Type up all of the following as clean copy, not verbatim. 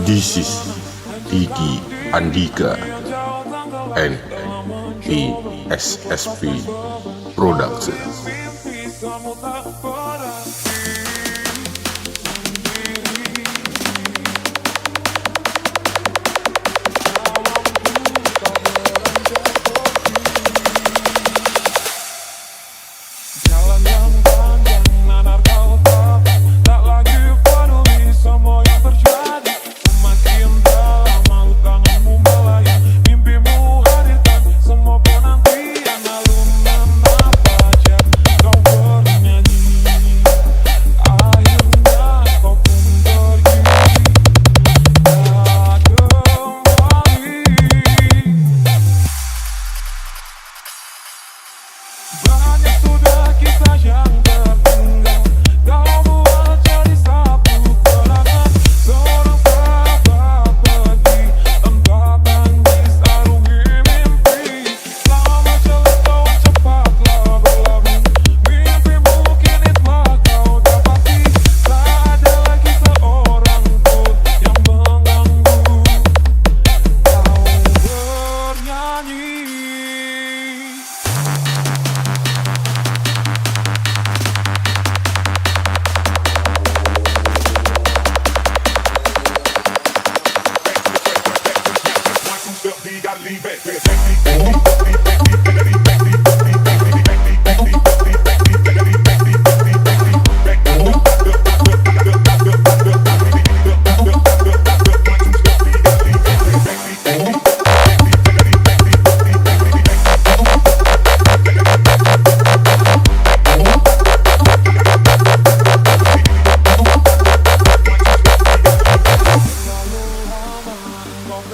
This is Diki Andika and ESSP Production. Jalan yang panjang, nanar kau tahu, tak lagi peduli semua yang terjadi. Semakin dalam malu tanganmu melayang, mimpimu hadirkan semua penantian. Lalu menapa kau bernyanyi, akhirnya kau pun pergi, tak kembali. Banyak sudah kisah yang tertinggal, kau buat jadi satu kenangan. Seorang sahabat pergi tanpa tangis arungi mimpi. Lama jatuh cepatlah berlalu, mimpimu kini telah kau dapati. Tak ada lagi seorang pun yang mengganggu kau bernyanyi.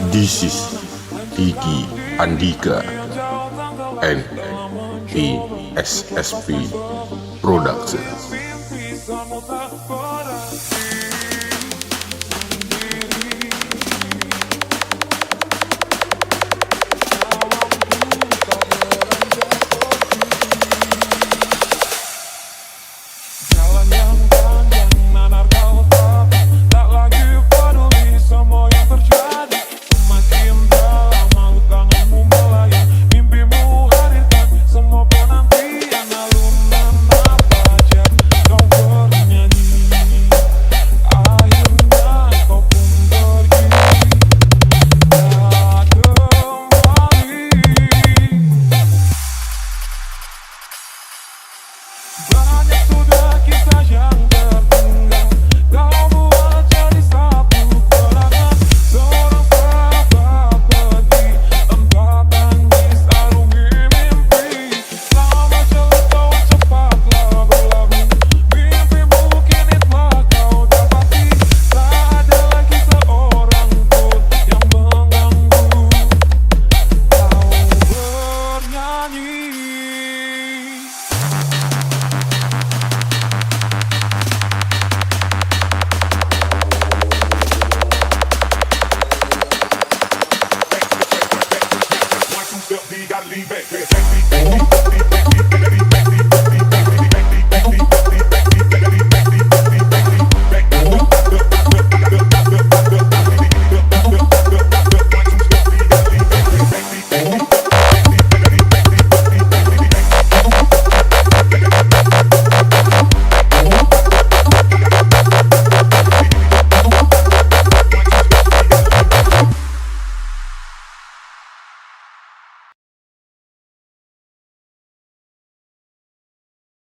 This is Diki Andika and ESSP Production. Mimpi semua tak pernah